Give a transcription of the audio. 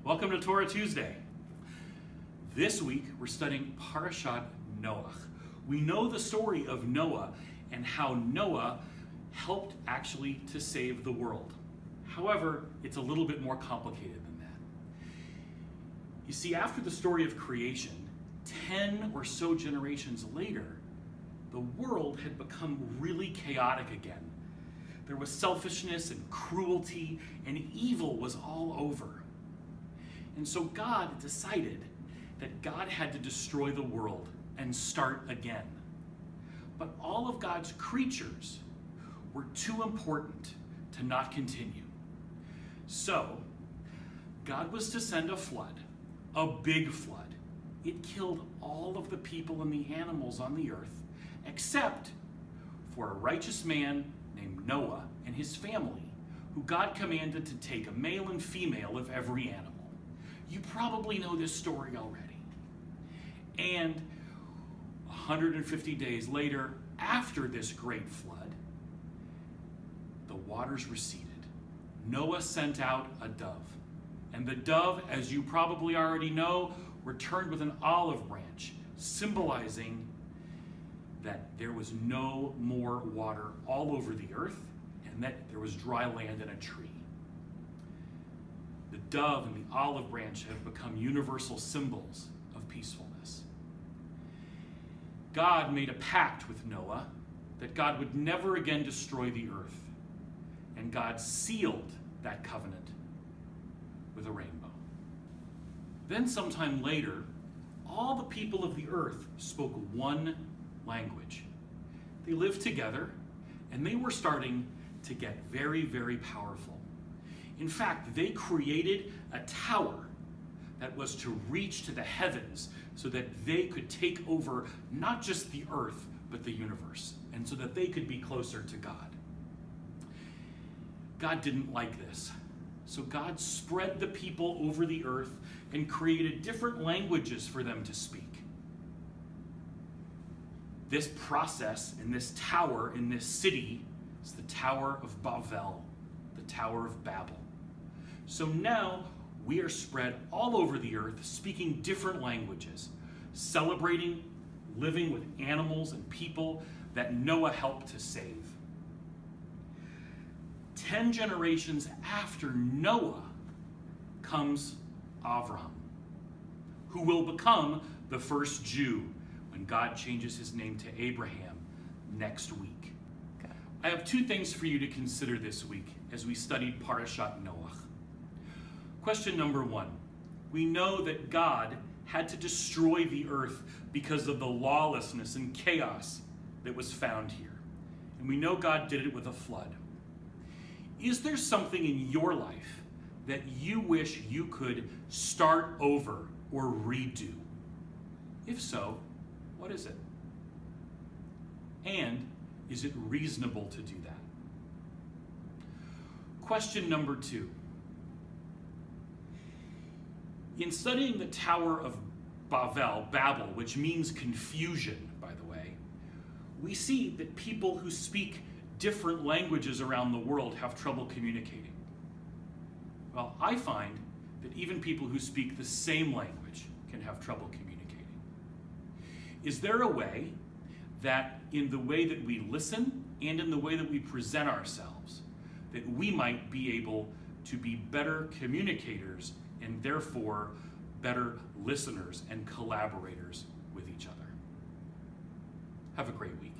Welcome to Torah Tuesday. This week we're studying Parashat Noah. We know the story of Noah and how Noah helped actually to save the world. However, it's a little bit more complicated than that. You see, after the story of creation, 10 or so generations later, the world had become really chaotic again. There was selfishness and cruelty, and evil was all over. And so God decided that God had to destroy the world and start again. But all of God's creatures were too important to not continue. So God was to send a flood, a big flood. It killed all of the people and the animals on the earth, except for a righteous man named Noah and his family, who God commanded to take a male and female of every animal. You probably know this story already. And 150 days later, after this great flood, the waters receded. Noah sent out a dove. And the dove, as you probably already know, returned with an olive branch, symbolizing that there was no more water all over the earth and that there was dry land and a tree. The dove and the olive branch have become universal symbols of peacefulness. God made a pact with Noah that God would never again destroy the earth, and God sealed that covenant with a rainbow. Then sometime later, all the people of the earth spoke one language. They lived together, and they were starting to get very, very powerful. In fact, they created a tower that was to reach to the heavens so that they could take over not just the earth, but the universe, and so that they could be closer to God. God didn't like this. So God spread the people over the earth and created different languages for them to speak. This process in this tower, in this city, is the Tower of Babel, the Tower of Babel. So now we are spread all over the earth, speaking different languages, celebrating living with animals and people that Noah helped to save. 10 generations after Noah comes Abraham, who will become the first Jew when God changes his name to Abraham next week. Okay. I have two things for you to consider this week as we studied Parashat Noah. Question number one. We know that God had to destroy the earth because of the lawlessness and chaos that was found here. And we know God did it with a flood. Is there something in your life that you wish you could start over or redo? If so, what is it? And is it reasonable to do that? Question number two. In studying the Tower of Babel, which means confusion, by the way, we see that people who speak different languages around the world have trouble communicating. Well, I find that even people who speak the same language can have trouble communicating. Is there a way that in the way that we listen and in the way that we present ourselves, that we might be able to be better communicators and therefore better listeners and collaborators with each other? Have a great week.